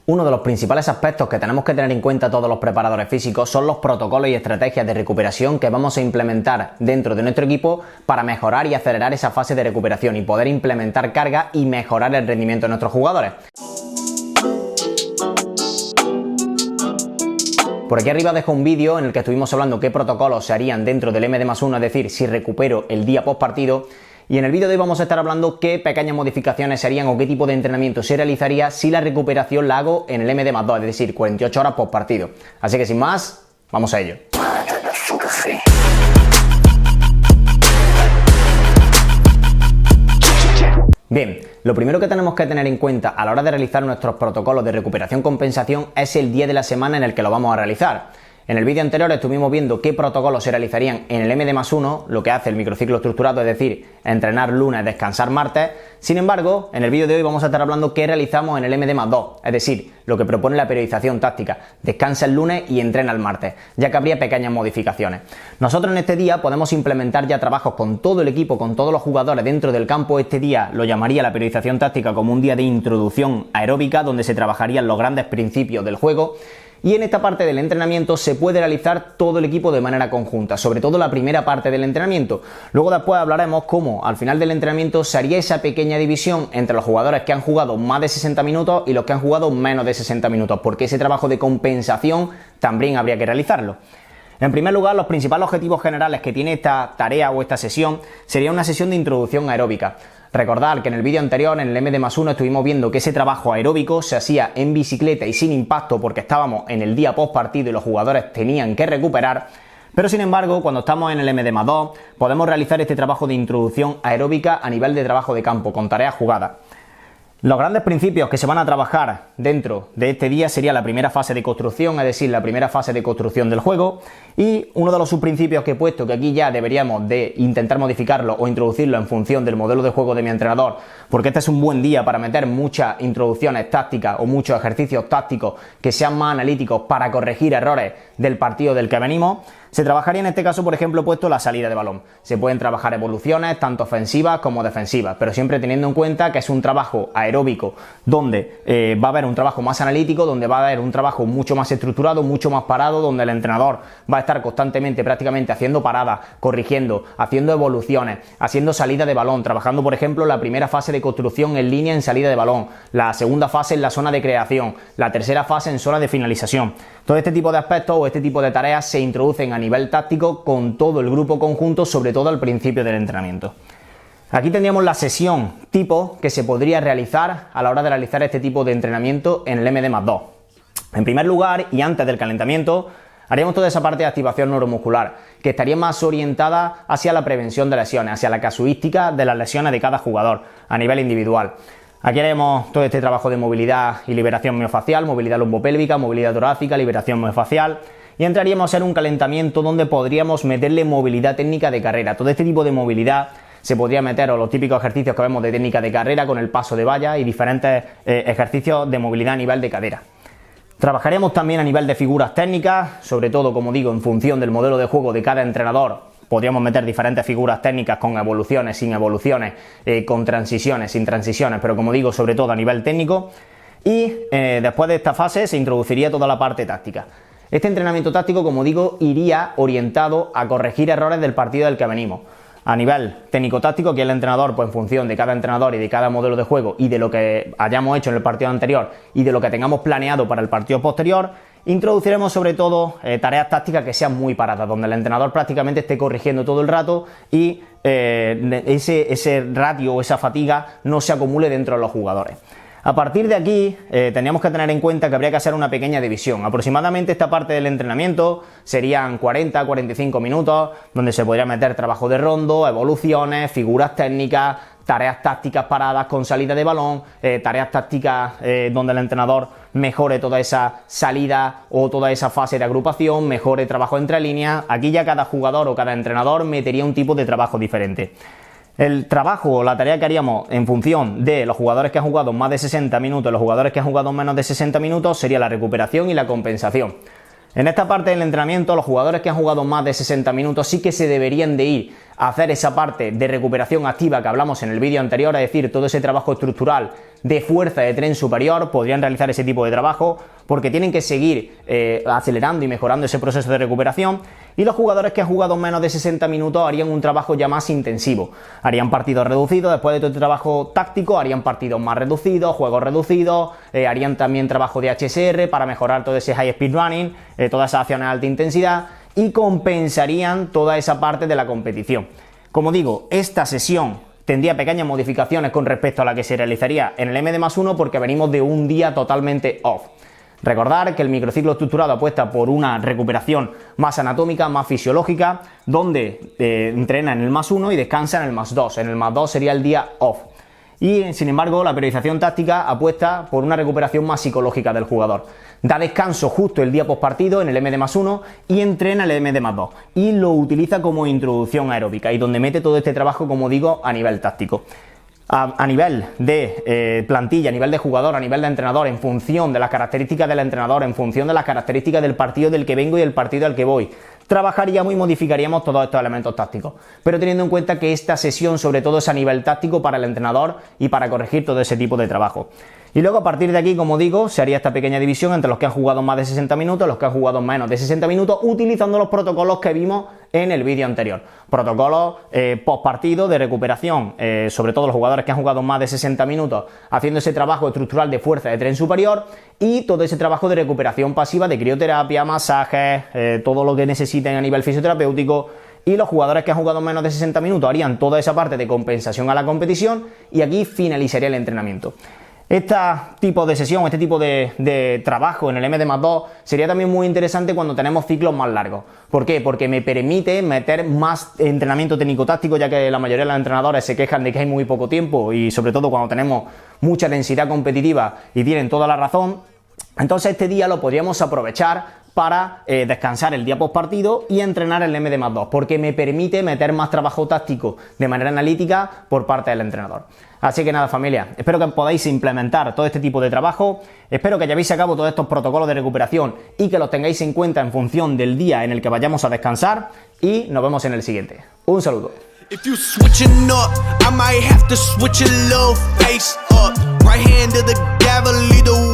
Uno de los principales aspectos que tenemos que tener en cuenta todos los preparadores físicos son los protocolos y estrategias de recuperación que vamos a implementar dentro de nuestro equipo para mejorar y acelerar esa fase de recuperación y poder implementar carga y mejorar el rendimiento de nuestros jugadores. Por aquí arriba dejo un vídeo en el que estuvimos hablando qué protocolos se harían dentro del MD+1, es decir, si recupero el día post partido. Y en el vídeo de hoy vamos a estar hablando qué pequeñas modificaciones se harían o qué tipo de entrenamiento se realizaría si la recuperación la hago en el MD+2, es decir, 48 horas post partido. Así que sin más, vamos a ello. Bien, lo primero que tenemos que tener en cuenta a la hora de realizar nuestros protocolos de recuperación-compensación es el día de la semana en el que lo vamos a realizar. En el vídeo anterior estuvimos viendo qué protocolos se realizarían en el MD+1, lo que hace el microciclo estructurado, es decir, entrenar lunes, descansar martes. Sin embargo, en el vídeo de hoy vamos a estar hablando qué realizamos en el MD+2, es decir, lo que propone la periodización táctica. Descansa el lunes y entrena el martes, ya que habría pequeñas modificaciones. Nosotros en este día podemos implementar ya trabajos con todo el equipo, con todos los jugadores dentro del campo. Este día lo llamaría la periodización táctica como un día de introducción aeróbica, donde se trabajarían los grandes principios del juego. Y en esta parte del entrenamiento se puede realizar todo el equipo de manera conjunta, sobre todo la primera parte del entrenamiento. Luego después hablaremos cómo al final del entrenamiento se haría esa pequeña división entre los jugadores que han jugado más de 60 minutos y los que han jugado menos de 60 minutos, porque ese trabajo de compensación también habría que realizarlo. En primer lugar, los principales objetivos generales que tiene esta tarea o esta sesión sería una sesión de introducción aeróbica. Recordad que en el vídeo anterior, en el MD+1, estuvimos viendo que ese trabajo aeróbico se hacía en bicicleta y sin impacto porque estábamos en el día post partido y los jugadores tenían que recuperar. Pero sin embargo, cuando estamos en el MD+2, podemos realizar este trabajo de introducción aeróbica a nivel de trabajo de campo, con tareas jugadas. Los grandes principios que se van a trabajar dentro de este día sería la primera fase de construcción, es decir, la primera fase de construcción del juego, y uno de los subprincipios que he puesto, que aquí ya deberíamos de intentar modificarlo o introducirlo en función del modelo de juego de mi entrenador, porque este es un buen día para meter muchas introducciones tácticas o muchos ejercicios tácticos que sean más analíticos para corregir errores del partido del que venimos. Se trabajaría en este caso, por ejemplo, puesto la salida de balón. Se pueden trabajar evoluciones, tanto ofensivas como defensivas, pero siempre teniendo en cuenta que es un trabajo aeróbico donde va a haber un trabajo más analítico, donde va a haber un trabajo mucho más estructurado, mucho más parado, donde el entrenador va a estar constantemente, prácticamente haciendo paradas, corrigiendo, haciendo evoluciones, haciendo salida de balón, trabajando, por ejemplo, la primera fase de construcción en línea en salida de balón, la segunda fase en la zona de creación, la tercera fase en zona de finalización. Todo este tipo de aspectos o este tipo de tareas se introducen a nivel táctico con todo el grupo conjunto, sobre todo al principio del entrenamiento. Aquí tendríamos la sesión tipo que se podría realizar a la hora de realizar este tipo de entrenamiento en el MD+2. En primer lugar, y antes del calentamiento, haríamos toda esa parte de activación neuromuscular, que estaría más orientada hacia la prevención de lesiones, hacia la casuística de las lesiones de cada jugador a nivel individual. Aquí haremos todo este trabajo de movilidad y liberación miofacial, movilidad lumbopélvica, movilidad torácica, liberación miofacial, y entraríamos en un calentamiento donde podríamos meterle movilidad técnica de carrera. Todo este tipo de movilidad se podría meter, o los típicos ejercicios que vemos de técnica de carrera con el paso de valla y diferentes ejercicios de movilidad a nivel de cadera. Trabajaremos también a nivel de figuras técnicas, sobre todo, como digo, en función del modelo de juego de cada entrenador. Podríamos meter diferentes figuras técnicas con evoluciones, sin evoluciones, con transiciones, sin transiciones, pero como digo, sobre todo a nivel técnico. Y después de esta fase se introduciría toda la parte táctica. Este entrenamiento táctico, como digo, iría orientado a corregir errores del partido del que venimos. A nivel técnico-táctico, que el entrenador, pues en función de cada entrenador y de cada modelo de juego y de lo que hayamos hecho en el partido anterior y de lo que tengamos planeado para el partido posterior, introduciremos sobre todo tareas tácticas que sean muy paradas, donde el entrenador prácticamente esté corrigiendo todo el rato y ese ratio o esa fatiga no se acumule dentro de los jugadores. A partir de aquí tendríamos que tener en cuenta que habría que hacer una pequeña división. Aproximadamente esta parte del entrenamiento serían 40-45 minutos, donde se podría meter trabajo de rondo, evoluciones, figuras técnicas, tareas tácticas paradas con salida de balón, tareas tácticas donde el entrenador mejore toda esa salida o toda esa fase de agrupación, mejore trabajo entre líneas. Aquí ya cada jugador o cada entrenador metería un tipo de trabajo diferente. El trabajo o la tarea que haríamos en función de los jugadores que han jugado más de 60 minutos y los jugadores que han jugado menos de 60 minutos sería la recuperación y la compensación. En esta parte del entrenamiento, los jugadores que han jugado más de 60 minutos sí que se deberían de ir a hacer esa parte de recuperación activa que hablamos en el vídeo anterior, es decir, todo ese trabajo estructural de fuerza de tren superior podrían realizar ese tipo de trabajo, porque tienen que seguir acelerando y mejorando ese proceso de recuperación. Y los jugadores que han jugado menos de 60 minutos harían un trabajo ya más intensivo. Harían partidos reducidos, después de todo este trabajo táctico, harían partidos más reducidos, juegos reducidos, harían también trabajo de HSR para mejorar todo ese high speed running, todas esas acciones de alta intensidad, y compensarían toda esa parte de la competición. Como digo, esta sesión tendría pequeñas modificaciones con respecto a la que se realizaría en el MD+1 porque venimos de un día totalmente off. Recordar que el microciclo estructurado apuesta por una recuperación más anatómica, más fisiológica, donde entrena en el +1 y descansa en el +2. En el +2 sería el día off. Y sin embargo, la periodización táctica apuesta por una recuperación más psicológica del jugador. Da descanso justo el día postpartido en el MD+1 y entrena el MD+2. Y lo utiliza como introducción aeróbica y donde mete todo este trabajo, como digo, a nivel táctico. A nivel de plantilla, a nivel de jugador, a nivel de entrenador, en función de las características del entrenador, en función de las características del partido del que vengo y el partido al que voy, trabajaríamos y modificaríamos todos estos elementos tácticos, pero teniendo en cuenta que esta sesión sobre todo es a nivel táctico para el entrenador y para corregir todo ese tipo de trabajo. Y luego a partir de aquí, como digo, se haría esta pequeña división entre los que han jugado más de 60 minutos y los que han jugado menos de 60 minutos, utilizando los protocolos que vimos en el vídeo anterior. Protocolos post partido de recuperación, sobre todo los jugadores que han jugado más de 60 minutos, haciendo ese trabajo estructural de fuerza de tren superior y todo ese trabajo de recuperación pasiva de crioterapia, masajes, todo lo que necesiten a nivel fisioterapéutico. Y los jugadores que han jugado menos de 60 minutos harían toda esa parte de compensación a la competición y aquí finalizaría el entrenamiento. Este tipo de sesión, este tipo de trabajo en el MD+2 sería también muy interesante cuando tenemos ciclos más largos. ¿Por qué? Porque me permite meter más entrenamiento técnico-táctico, ya que la mayoría de los entrenadores se quejan de que hay muy poco tiempo y sobre todo cuando tenemos mucha densidad competitiva y tienen toda la razón. Entonces este día lo podríamos aprovechar para descansar el día post partido y entrenar el MD+2, porque me permite meter más trabajo táctico de manera analítica por parte del entrenador. Así que nada, familia, espero que podáis implementar todo este tipo de trabajo, espero que llevéis a cabo todos estos protocolos de recuperación y que los tengáis en cuenta en función del día en el que vayamos a descansar y nos vemos en el siguiente. Un saludo. If you switching up, I might have to switch a little face up. Right hand to the gavel, lead the